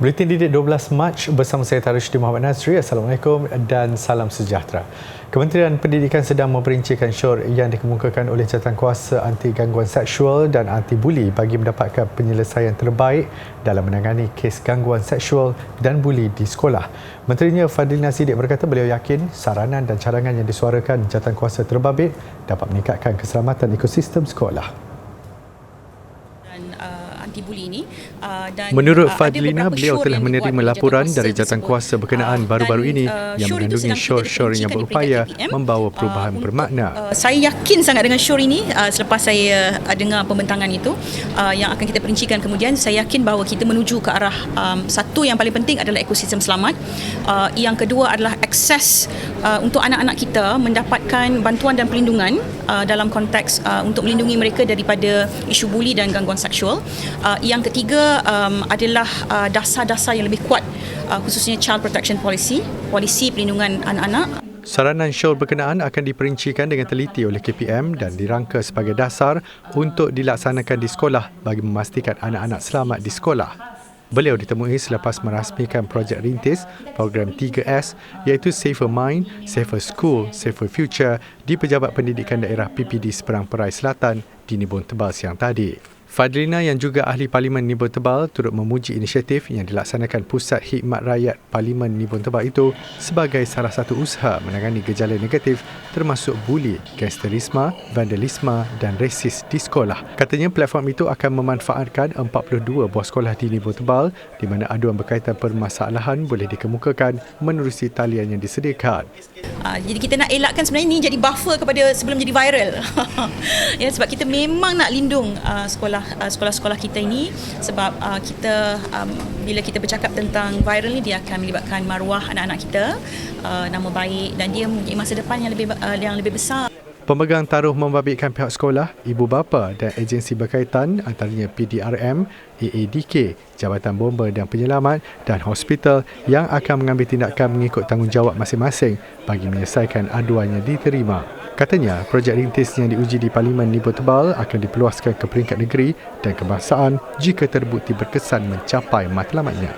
Buletin Didik 12 Mac bersama saya Tarushdin Muhammad Nazri. Assalamualaikum dan salam sejahtera. Kementerian Pendidikan sedang memperincikan syaur yang dikemukakan oleh Jawatankuasa Anti Gangguan Seksual dan Anti Buli bagi mendapatkan penyelesaian terbaik dalam menangani kes gangguan seksual dan buli di sekolah. Menterinya Fadlina Siddiq berkata beliau yakin saranan dan cadangan yang disuarakan Jawatankuasa terbabit dapat meningkatkan keselamatan ekosistem sekolah. Menurut Fadlina, beliau telah menerima laporan dari jawatankuasa berkenaan baru-baru ini yang mengandungi syaur-syaur yang berupaya membawa perubahan bermakna. Saya yakin sangat dengan syaur ini selepas saya dengar pembentangan itu yang akan kita perincikan kemudian. Saya yakin bahawa kita menuju ke arah satu yang paling penting adalah ekosistem selamat. Yang kedua adalah akses untuk anak-anak kita mendapatkan bantuan dan perlindungan dalam konteks untuk melindungi mereka daripada isu buli dan gangguan seksual. Yang ketiga adalah dasar-dasar yang lebih kuat khususnya Child Protection Policy, polisi perlindungan anak-anak. Saranan syaur berkenaan akan diperincikan dengan teliti oleh KPM dan dirangka sebagai dasar untuk dilaksanakan di sekolah bagi memastikan anak-anak selamat di sekolah. Beliau ditemui selepas merasmikan projek rintis program 3S iaitu Safer Mind, Safer School, Safer Future di Pejabat Pendidikan Daerah PPD Seberang Perai Selatan di Nibong Tebal siang tadi. Fadlina yang juga ahli Parlimen Nibong Tebal turut memuji inisiatif yang dilaksanakan Pusat Khidmat Rakyat Parlimen Nibong Tebal itu sebagai salah satu usaha menangani gejala negatif termasuk buli, gangsterisme, vandalisme dan resis di sekolah. Katanya platform itu akan memanfaatkan 42 buah sekolah di Nibong Tebal di mana aduan berkaitan permasalahan boleh dikemukakan menerusi talian yang disediakan. Jadi kita nak elakkan sebenarnya ini jadi buffer kepada sebelum jadi viral. Ya, sebab kita memang nak lindung sekolah-sekolah kita ini sebab kita bila kita bercakap tentang viral ni dia akan melibatkan maruah anak-anak kita, nama baik dan dia mempunyai masa depan yang lebih besar. Pemegang taruh membabitkan pihak sekolah, ibu bapa dan agensi berkaitan antaranya PDRM, AADK, Jabatan Bomba dan Penyelamat dan hospital yang akan mengambil tindakan mengikut tanggungjawab masing-masing bagi menyelesaikan aduan yang diterima. Katanya, projek rintis yang diuji di Parlimen Nibong Tebal akan dipeluaskan ke peringkat negeri dan kebangsaan jika terbukti berkesan mencapai matlamatnya.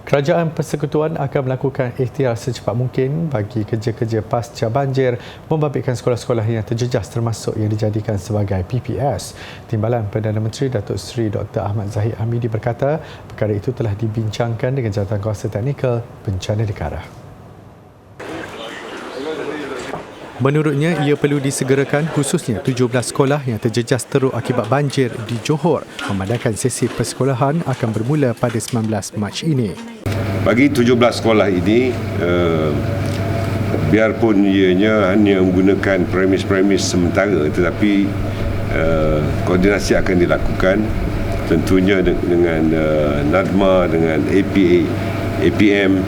Kerajaan Persekutuan akan melakukan ikhtiar secepat mungkin bagi kerja-kerja pasca banjir membabitkan sekolah-sekolah yang terjejas termasuk yang dijadikan sebagai PPS. Timbalan Perdana Menteri Datuk Seri Dr. Ahmad Zahid Hamidi berkata perkara itu telah dibincangkan dengan Jawatankuasa Teknikal Bencana Negara. Menurutnya, ia perlu disegerakan khususnya 17 sekolah yang terjejas teruk akibat banjir di Johor memandangkan sesi persekolahan akan bermula pada 19 Mac ini. Bagi 17 sekolah ini, biarpun ianya hanya menggunakan premis-premis sementara tetapi koordinasi akan dilakukan tentunya dengan NADMA, dengan APA, APM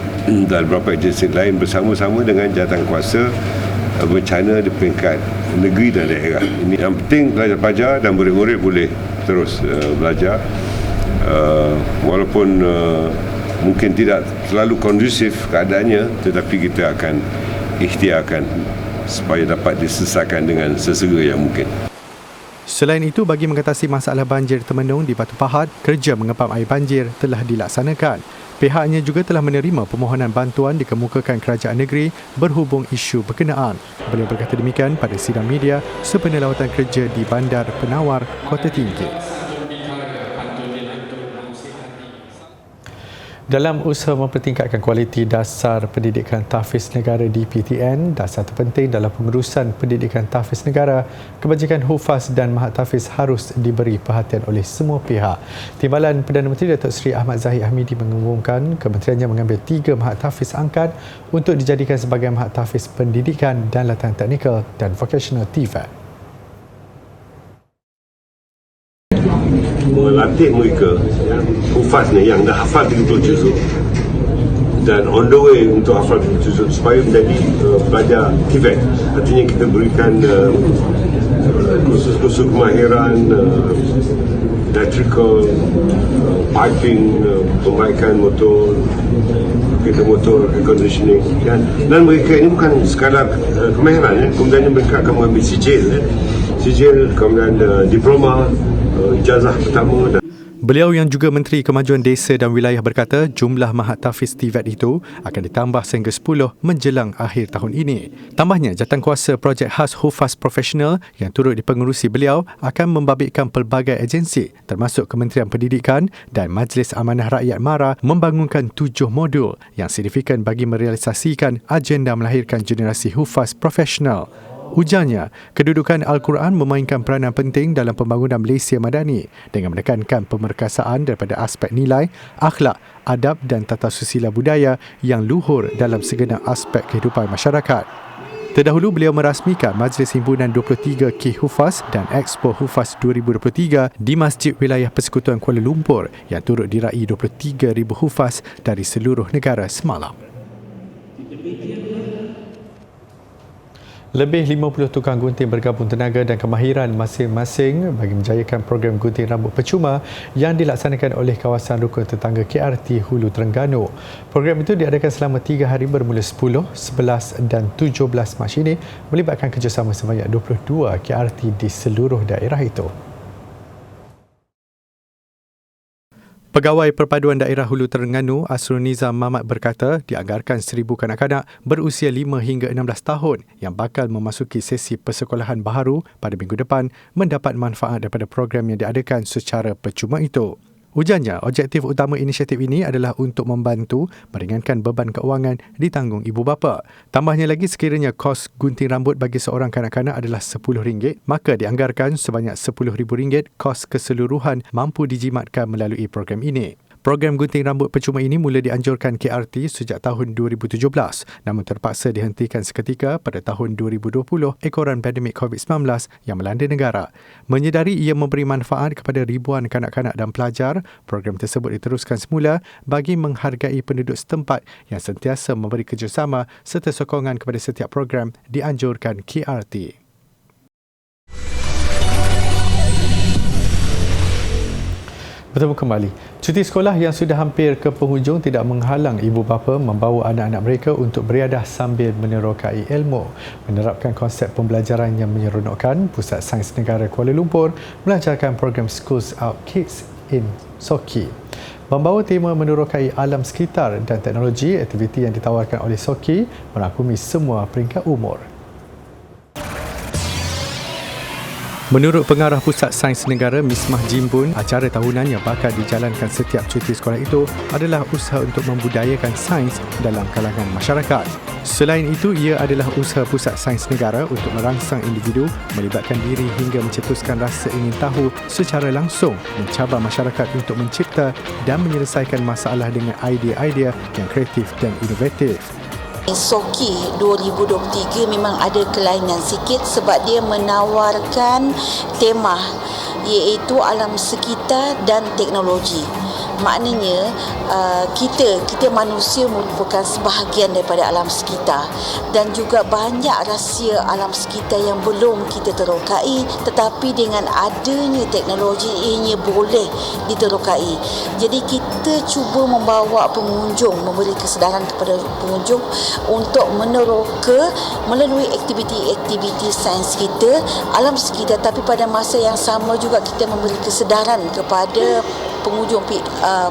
dan beberapa agensi lain bersama-sama dengan jawatankuasa bencana di peringkat negeri dan daerah. Ini yang penting pelajar-pelajar dan murid-murid boleh terus belajar walaupun mungkin tidak terlalu kondusif keadaannya tetapi kita akan ikhtiarkan supaya dapat diselesaikan dengan sesegera yang mungkin. Selain itu, bagi mengatasi masalah banjir Temenung di Batu Pahat, kerja mengepam air banjir telah dilaksanakan. Pihaknya juga telah menerima permohonan bantuan dikemukakan kerajaan negeri berhubung isu berkenaan. Beliau berkata demikian pada sidang media sempena lawatan kerja di Bandar Penawar, Kota Tinggi. Dalam usaha mempertingkatkan kualiti dasar pendidikan tahfiz negara DPTN, dasar terpenting dalam pengurusan pendidikan tahfiz negara, kebajikan hufaz dan mahat tahfiz harus diberi perhatian oleh semua pihak. Timbalan Perdana Menteri Datuk Seri Ahmad Zahid Hamidi mengumumkan kementeriannya mengambil 3 mahat tahfiz angkat untuk dijadikan sebagai mahat tahfiz pendidikan dan latihan teknikal dan vocational TVET. Melatih mereka hufaz ni yang dah hafal 30 juzuk dan on the way untuk hafal 30 juzuk supaya menjadi pelajar TVET. Artinya kita berikan kursus-kursus kemahiran electrical, piping, perbaikan motor, kereta motor, air conditioning dan mereka ini bukan sekadar kemahiran kemudian mereka akan mengambil sijil kemudian diploma, ijazah pertama. Beliau yang juga Menteri Kemajuan Desa dan Wilayah berkata jumlah mahat tahfiz TVET itu akan ditambah sehingga 10 menjelang akhir tahun ini. Tambahnya, jawatankuasa projek khas Hufaz Profesional yang turut dipengerusi beliau akan membabitkan pelbagai agensi termasuk Kementerian Pendidikan dan Majlis Amanah Rakyat MARA membangunkan 7 modul yang signifikan bagi merealisasikan agenda melahirkan generasi Hufaz Profesional. Ujarnya, kedudukan Al-Quran memainkan peranan penting dalam pembangunan Malaysia Madani dengan menekankan pemerkasaan daripada aspek nilai, akhlak, adab dan tata susila budaya yang luhur dalam segenap aspek kehidupan masyarakat. Terdahulu beliau merasmikan Majlis Himpunan 23 K Hufaz dan Expo Hufaz 2023 di Masjid Wilayah Persekutuan Kuala Lumpur yang turut diraih 23,000 hufaz dari seluruh negara semalam. Lebih 50 tukang gunting bergabung tenaga dan kemahiran masing-masing bagi menjayakan program gunting rambut percuma yang dilaksanakan oleh kawasan rukun tetangga KRT Hulu Terengganu. Program itu diadakan selama 3 hari bermula 10, 11 dan 17 Mac ini melibatkan kerjasama sebanyak 22 KRT di seluruh daerah itu. Pegawai Perpaduan Daerah Hulu Terengganu, Asrul Nizam Mamat berkata dianggarkan 1,000 kanak-kanak berusia 5 hingga 16 tahun yang bakal memasuki sesi persekolahan baharu pada minggu depan mendapat manfaat daripada program yang diadakan secara percuma itu. Ujarnya, objektif utama inisiatif ini adalah untuk membantu meringankan beban keuangan ditanggung ibu bapa. Tambahnya lagi, sekiranya kos gunting rambut bagi seorang kanak-kanak adalah RM10, maka dianggarkan sebanyak RM10,000 kos keseluruhan mampu dijimatkan melalui program ini. Program gunting rambut percuma ini mula dianjurkan KRT sejak tahun 2017 namun terpaksa dihentikan seketika pada tahun 2020 ekoran pandemik COVID-19 yang melanda negara. Menyedari ia memberi manfaat kepada ribuan kanak-kanak dan pelajar, program tersebut diteruskan semula bagi menghargai penduduk setempat yang sentiasa memberi kerjasama serta sokongan kepada setiap program dianjurkan KRT. Bertemu kembali. Cuti sekolah yang sudah hampir ke penghujung tidak menghalang ibu bapa membawa anak-anak mereka untuk beriadah sambil menerokai ilmu. Menerapkan konsep pembelajaran yang menyeronokkan, Pusat Sains Negara Kuala Lumpur melancarkan program Schools Out Kids in Soki. Membawa tema menerokai alam sekitar dan teknologi, aktiviti yang ditawarkan oleh Soki merangkumi semua peringkat umur. Menurut Pengarah Pusat Sains Negara Mismah Jimbun, acara tahunan yang bakal dijalankan setiap cuti sekolah itu adalah usaha untuk membudayakan sains dalam kalangan masyarakat. Selain itu, ia adalah usaha Pusat Sains Negara untuk merangsang individu melibatkan diri hingga mencetuskan rasa ingin tahu secara langsung, mencabar masyarakat untuk mencipta dan menyelesaikan masalah dengan idea-idea yang kreatif dan inovatif. Soki 2023 memang ada kelainan sikit sebab dia menawarkan tema iaitu alam sekitar dan teknologi. Maknanya kita manusia merupakan sebahagian daripada alam sekitar dan juga banyak rahsia alam sekitar yang belum kita terokai, tetapi dengan adanya teknologi ianya boleh diterokai. Jadi kita cuba membawa pengunjung, memberi kesedaran kepada pengunjung untuk meneroka melalui aktiviti-aktiviti sains kita alam sekitar, tapi pada masa yang sama juga kita memberi kesedaran kepada pengunjung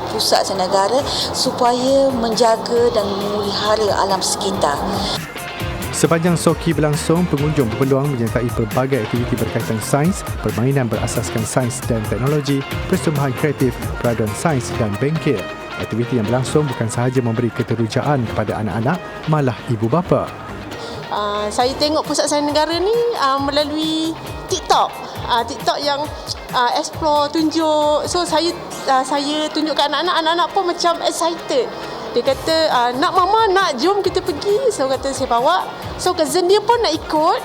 pusat sains negara supaya menjaga dan memelihara alam sekitar. Sepanjang Soki berlangsung, pengunjung berpeluang menyertai pelbagai aktiviti berkaitan sains, permainan berasaskan sains dan teknologi, persembahan kreatif, peraduan sains dan bengkel. Aktiviti yang berlangsung bukan sahaja memberi keterujaan kepada anak-anak, malah ibu bapa. Saya tengok Pusat Sains Negara ni melalui TikTok. TikTok yang explore, tunjuk. So saya tunjuk ke anak-anak pun macam excited. Dia kata, nak mama, nak jom kita pergi. So kata saya bawa. So cousin dia pun nak ikut.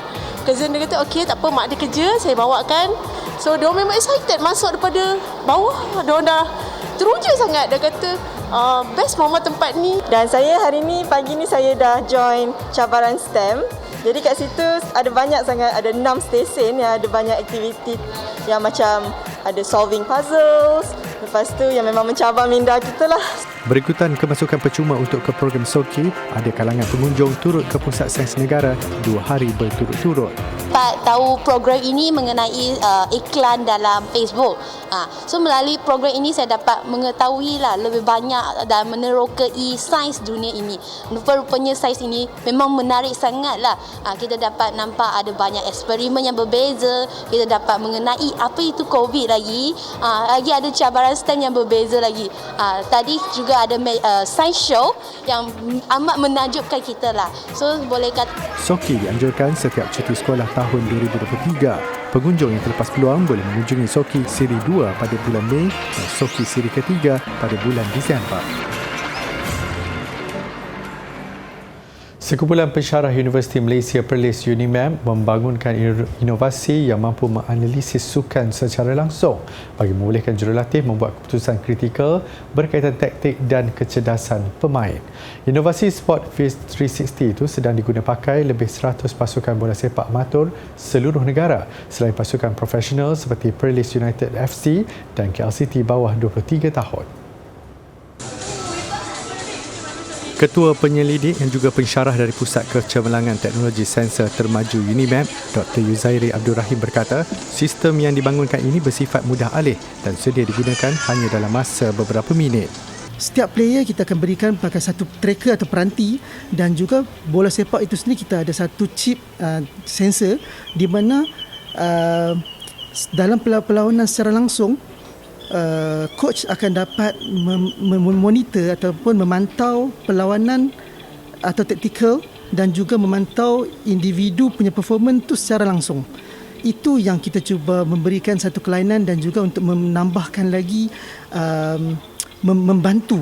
Cousin dia kata, okey tak apa, mak dia kerja, saya bawakan. So dia memang excited masuk daripada bawah. Dia dah teruja sangat. Dia kata, best mama tempat ni. Dan saya hari ni, pagi ni saya dah join cabaran STEM. Jadi kat situ ada banyak sangat, ada 6 stesen yang ada banyak aktiviti yang macam ada solving puzzles. Lepas tu yang memang mencabar minda kita lah. Berikutan kemasukan percuma untuk ke program Soki, ada kalangan pengunjung turut ke Pusat Sains Negara 2 hari berturut-turut. dapat tahu program ini mengenai iklan dalam Facebook. So melalui program ini saya dapat mengetahui lah lebih banyak dan menerokai sains dunia ini. Rupa-rupanya sains ini memang menarik sangat lah. Kita dapat nampak ada banyak eksperimen yang berbeza. Kita dapat mengenai apa itu COVID lagi. Lagi ada cabaran STEM yang berbeza lagi. Tadi juga ada science show yang amat menakjubkan kita lah. So boleh kata SOKI dianjurkan setiap cuti sekolah tahun 2023. Pengunjung yang terlepas peluang boleh mengunjungi SOKI Siri 2 pada bulan Mei dan SOKI Siri ketiga pada bulan Disember. Sekumpulan pensyarah Universiti Malaysia Perlis UNIMEM membangunkan inovasi yang mampu menganalisis sukan secara langsung bagi membolehkan jurulatih membuat keputusan kritikal berkaitan taktik dan kecerdasan pemain. Inovasi SportViz 360 itu sedang diguna pakai lebih 100 pasukan bola sepak amatur seluruh negara selain pasukan profesional seperti Perlis United FC dan KLCT bawah 23 tahun. Ketua Penyelidik yang juga pensyarah dari Pusat Kecemerlangan Teknologi Sensor Termaju UNIMEM, Dr. Yuzairi Abdul Rahim berkata, sistem yang dibangunkan ini bersifat mudah alih dan sedia digunakan hanya dalam masa beberapa minit. Setiap player kita akan berikan pakai satu tracker atau peranti dan juga bola sepak itu sendiri kita ada satu chip sensor di mana dalam perlawanan secara langsung coach akan dapat memonitor ataupun memantau perlawanan atau taktikal dan juga memantau individu punya performance itu secara langsung. Itu yang kita cuba memberikan satu kelainan dan juga untuk menambahkan lagi membantu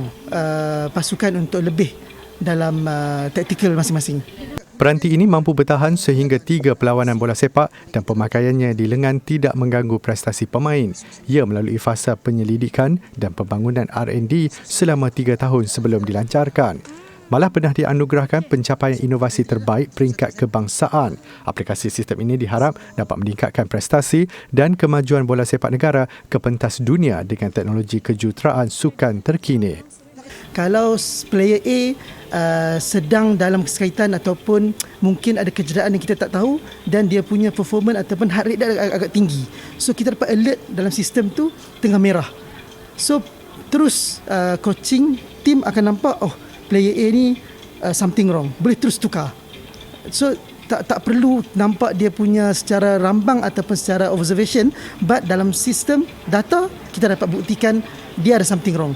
pasukan untuk lebih dalam taktikal masing-masing. Peranti ini mampu bertahan sehingga 3 perlawanan bola sepak dan pemakaiannya di lengan tidak mengganggu prestasi pemain. Ia melalui fasa penyelidikan dan pembangunan R&D selama 3 tahun sebelum dilancarkan. Malah pernah dianugerahkan pencapaian inovasi terbaik peringkat kebangsaan. Aplikasi sistem ini diharap dapat meningkatkan prestasi dan kemajuan bola sepak negara ke pentas dunia dengan teknologi kejuruteraan sukan terkini. Kalau player A sedang dalam kesakitan ataupun mungkin ada kecederaan yang kita tak tahu dan dia punya performance ataupun heart rate dia agak tinggi. So kita dapat alert dalam sistem tu tengah merah. So terus coaching team akan nampak player A ni something wrong. Boleh terus tukar. So tak perlu nampak dia punya secara rambang ataupun secara observation, but dalam sistem data kita dapat buktikan dia ada something wrong.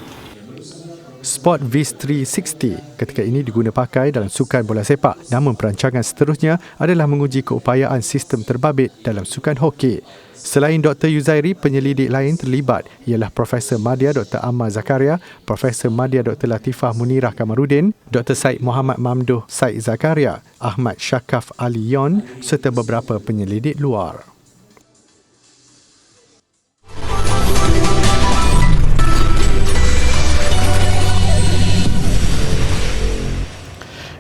SportViz 360 ketika ini diguna pakai dalam sukan bola sepak, namun perancangan seterusnya adalah menguji keupayaan sistem terbabit dalam sukan hoki. Selain Dr. Yuzairi, penyelidik lain terlibat ialah Profesor Madya Dr. Ammar Zakaria, Profesor Madya Dr. Latifah Munirah Kamarudin, Dr. Said Muhammad Mamduh Said Zakaria, Ahmad Syakaf Ali Yon serta beberapa penyelidik luar.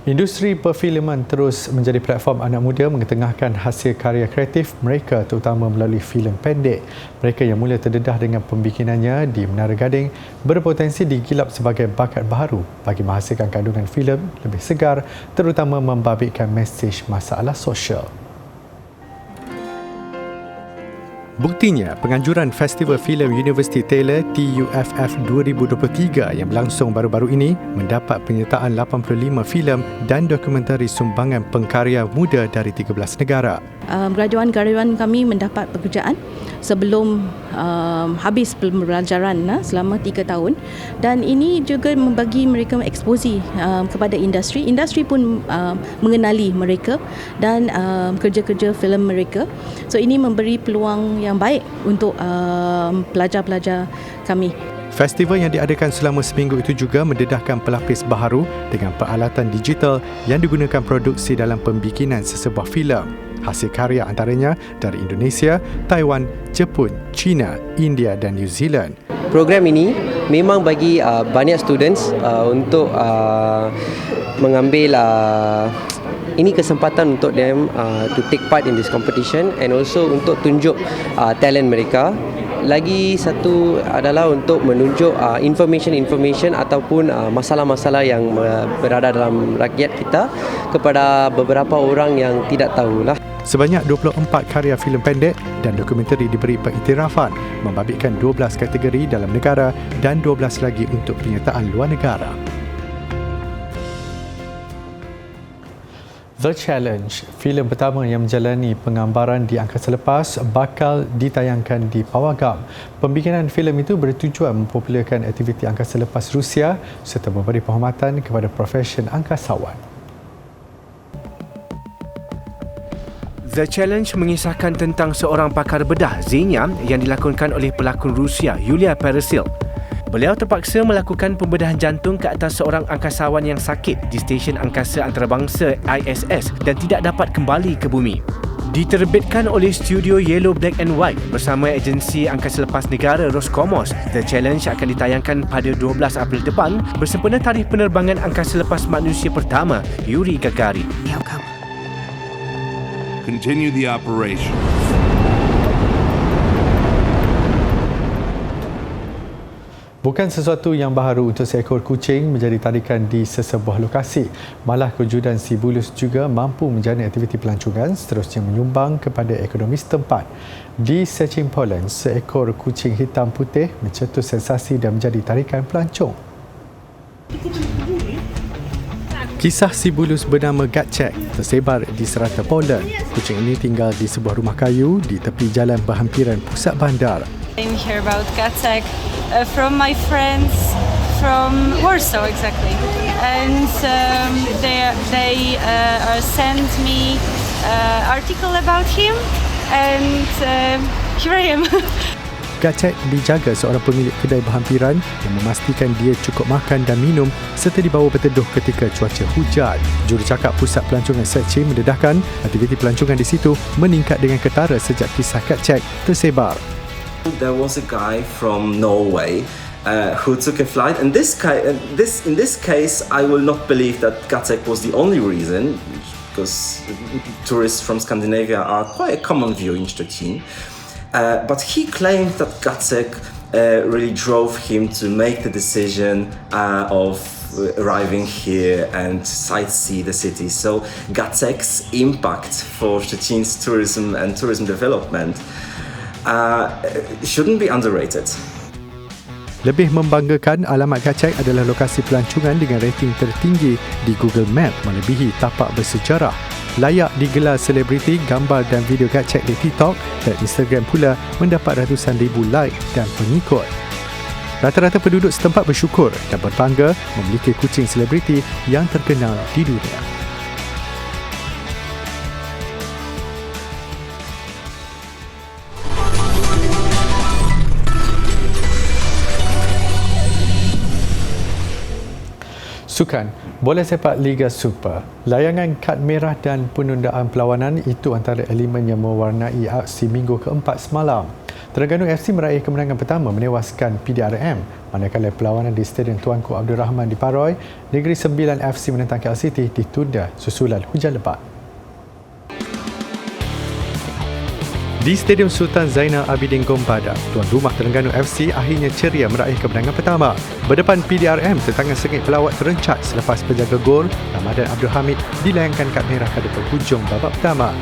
Industri perfilman terus menjadi platform anak muda mengetengahkan hasil karya kreatif mereka terutama melalui filem pendek. Mereka yang mula terdedah dengan pembikinannya di Menara Gading berpotensi digilap sebagai bakat baharu bagi menghasilkan kandungan filem lebih segar terutama membabitkan mesej masalah sosial. Buktinya, penganjuran Festival Filem Universiti Taylor TUFF 2023 yang berlangsung baru-baru ini mendapat penyertaan 85 filem dan dokumentari sumbangan pengkarya muda dari 13 negara. Graduan-graduan kami mendapat pekerjaan sebelum habis pembelajaran selama 3 tahun dan ini juga membagi mereka eksposi kepada industri. Industri pun mengenali mereka dan kerja-kerja filem mereka. So ini memberi peluang yang baik untuk pelajar-pelajar kami. Festival yang diadakan selama seminggu itu juga mendedahkan pelapis baharu dengan peralatan digital yang digunakan produksi dalam pembikinan sesebuah filem. Hasil karya antaranya dari Indonesia, Taiwan, Jepun, China, India dan New Zealand. Program ini memang bagi banyak students untuk mengambil ini kesempatan untuk them to take part in this competition and also untuk tunjuk talent mereka. Lagi satu adalah untuk menunjuk information ataupun masalah-masalah yang berada dalam rakyat kita kepada beberapa orang yang tidak tahulah. Sebanyak 24 karya filem pendek dan dokumentari diberi pengiktirafan, membabitkan 12 kategori dalam negara dan 12 lagi untuk penyertaan luar negara. The Challenge, filem pertama yang menjalani penggambaran di angkasa lepas, bakal ditayangkan di Pawagam. Pembikinan filem itu bertujuan mempopularkan aktiviti angkasa lepas Rusia serta memberi penghormatan kepada profesion angkasawan. The Challenge mengisahkan tentang seorang pakar bedah, Zhenya, yang dilakonkan oleh pelakon Rusia, Yulia Peresil. Beliau terpaksa melakukan pembedahan jantung ke atas seorang angkasawan yang sakit di stesen angkasa antarabangsa ISS dan tidak dapat kembali ke bumi. Diterbitkan oleh studio Yellow, Black and White bersama agensi angkasa lepas negara Roscosmos, The Challenge akan ditayangkan pada 12 April depan bersempena tarikh penerbangan angkasa lepas manusia pertama, Yuri Gagarin. Continue the operation. Bukan sesuatu yang baharu untuk seekor kucing menjadi tarikan di sesebuah lokasi. Malah kewujudan si bulus juga mampu menjalani aktiviti pelancongan seterusnya menyumbang kepada ekonomi setempat. Di Szczecin, Poland, seekor kucing hitam putih mencetus sensasi dan menjadi tarikan pelancong. Kisah si bulus bernama Gacek tersebar di serata Poland. Kucing ini tinggal di sebuah rumah kayu di tepi jalan berhampiran pusat bandar. I'm here about Gacek from my friends from Warsaw exactly, and they sent me article about him, and here I am. Gacek dijaga seorang pemilik kedai berhampiran yang memastikan dia cukup makan dan minum serta dibawa berteduh ketika cuaca hujan. Jurucakap Pusat Pelancongan Szczecin mendedahkan aktiviti pelancongan di situ meningkat dengan ketara sejak kisah Gacek tersebar. There was a guy from Norway who took a flight, and in this case, I will not believe that Gacek was the only reason, because tourists from Scandinavia are quite a common view in Szczecin. But he claimed that Gacek really drove him to make the decision of arriving here and sightsee the city. So Gacek's impact for Szczecin's tourism and tourism development shouldn't be underrated. Lebih membanggakan, alamat Gacek adalah lokasi pelancongan dengan rating tertinggi di Google Map melebihi tapak bersejarah. Layak digelar selebriti, gambar dan video Gacek di TikTok dan Instagram pula mendapat ratusan ribu like dan pengikut. Rata-rata penduduk setempat bersyukur dan berbangga memiliki kucing selebriti yang terkenal di dunia. Sukan, bola sepak Liga Super. Layangan kad merah dan penundaan perlawanan itu antara elemen yang mewarnai aksi minggu keempat semalam. Terengganu FC meraih kemenangan pertama menewaskan PDRM, manakala perlawanan di Stadium Tuanku Abdul Rahman di Paroi, Negeri Sembilan FC menentang KL City ditunda susulan hujan lebat. Di Stadium Sultan Zainal Abidin Gombadah, tuan rumah Terengganu FC akhirnya ceria meraih kemenangan pertama. Berdepan PDRM, tentangan sengit pelawat terencat selepas penjaga gol Ramadan Abdul Hamid dilayangkan kad merah pada penghujung babak pertama.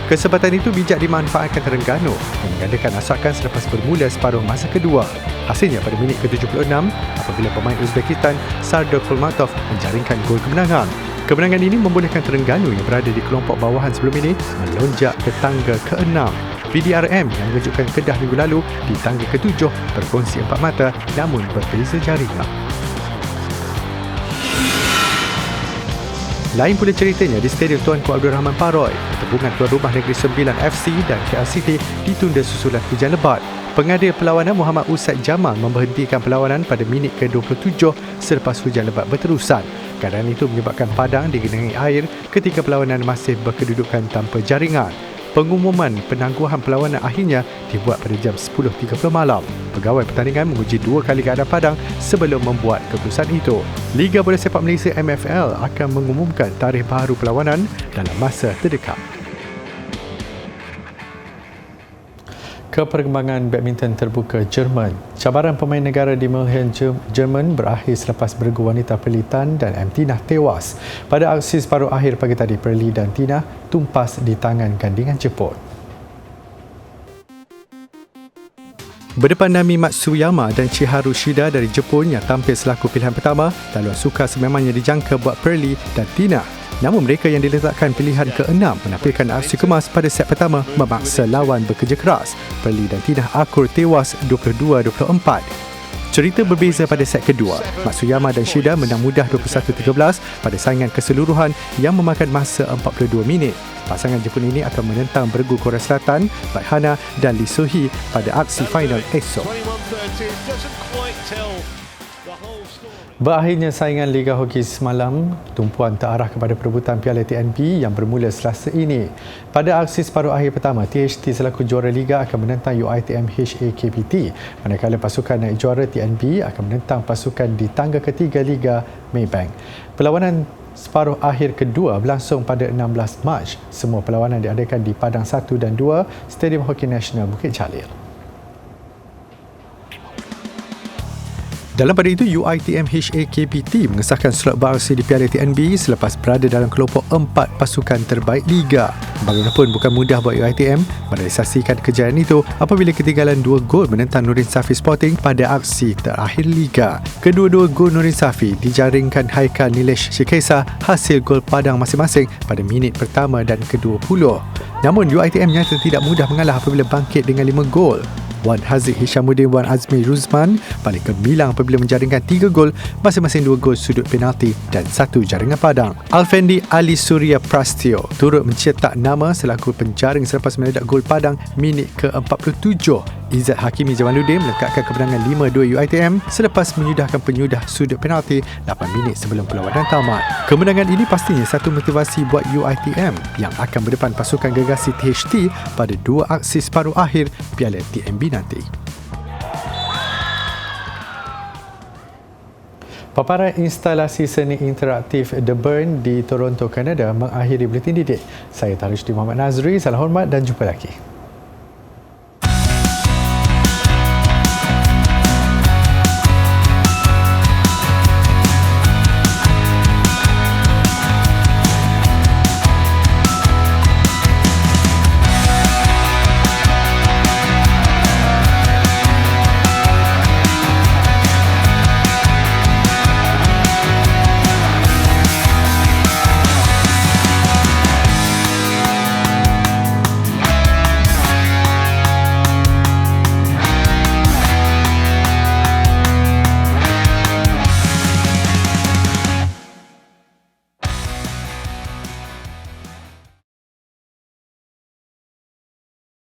Kesempatan itu bijak dimanfaatkan Terengganu yang menggandakan asakan selepas bermula separuh masa kedua. Hasilnya pada minit ke-76 apabila pemain Uzbekistan Sardar Kulmatov menjaringkan gol kemenangan. Kemenangan ini membolehkan Terengganu yang berada di kelompok bawahan sebelum ini melonjak ke tangga ke-6. PDRM yang mengejutkan Kedah minggu lalu di tangga ke-7 berkongsi 4 mata namun berbeza jaringan. Lain pula ceritanya di Stadium Tuanku Abdul Rahman Paroi, pertembungan tuan rumah Negeri Sembilan FC dan KL City ditunda susulan hujan lebat. Pengadil perlawanan Muhammad Usaid Jamal memberhentikan perlawanan pada minit ke-27 selepas hujan lebat berterusan. Keadaan itu menyebabkan padang digenangi air ketika perlawanan masih berkedudukan tanpa jaringan. Pengumuman penangguhan perlawanan akhirnya dibuat pada jam 10.30 malam. Pegawai pertandingan menguji 2 kali keadaan padang sebelum membuat keputusan itu. Liga Bola Sepak Malaysia MFL akan mengumumkan tarikh baru perlawanan dalam masa terdekat. Perkembangan badminton terbuka Jerman. Cabaran pemain negara di München, Jerman berakhir selepas beregu wanita Perli Tan dan M. Tinah tewas. Pada aksi separuh akhir pagi tadi, Perli dan Tinah tumpas di tangan gandingan Jepun. Berdepan Nami Matsuyama dan Chiharu Shida dari Jepun yang tampil selaku pilihan pertama, laluan suka sememangnya dijangka buat Perli dan Tinah. Namun mereka yang diletakkan pilihan ke-6 menampilkan aksi kemas pada set pertama memaksa lawan bekerja keras. Perli dan Tinah akur tewas 22-24. Cerita berbeza pada set kedua. Matsuyama dan Shida menang mudah 21-13 pada saingan keseluruhan yang memakan masa 42 minit. Pasangan Jepun ini akan menentang beregu Korea Selatan, Baihana dan Lee Soo-hee pada aksi final esok. Berakhirnya saingan Liga Hoki semalam, tumpuan terarah kepada perebutan Piala TNB yang bermula Selasa ini. Pada aksi separuh akhir pertama, THT selaku juara Liga akan menentang UiTM HAKPT, manakala pasukan naik juara TNB akan menentang pasukan di tangga ketiga Liga Maybank. Perlawanan separuh akhir kedua berlangsung pada 16 Mac. Semua perlawanan diadakan di Padang 1 dan 2, Stadium Hoki Nasional Bukit Jalil. Dalam pada itu, UiTM HAKPT mengesahkan slot beraksi di Piala TNB selepas berada dalam kelompok 4 pasukan terbaik Liga. Bagaimanapun bukan mudah buat UiTM merealisasikan kejayaan itu apabila ketinggalan 2 gol menentang Nurin Safi Sporting pada aksi terakhir Liga. Kedua-dua gol Nurin Safi dijaringkan Haikal Nilesh Shikesa hasil gol padang masing-masing pada minit pertama dan ke-20. Namun UiTM nyata tidak mudah mengalah apabila bangkit dengan 5 gol. Wan Haziq Hishamuddin Wan Azmi Ruzman paling gemilang apabila menjaringkan 3 gol, masing-masing 2 gol sudut penalti dan 1 jaringan padang. Alfendi Ali Surya Prastio turut mencetak nama selaku penjaring selepas meledak gol padang minit ke-47. Izzat Hakimi Jamaluddin melengkapkan kemenangan 5-2 UiTM selepas menyudahkan penyudah sudut penalti 8 minit sebelum perlawanan tamat. Kemenangan ini pastinya satu motivasi buat UiTM yang akan berdepan pasukan gegasi THT pada 2 aksi separuh akhir Piala TNB nanti. Paparan instalasi seni interaktif The Burn di Toronto, Kanada mengakhiri Buletin Didik. Saya Tarushdi Muhammad Nazri, salam hormat dan jumpa lagi.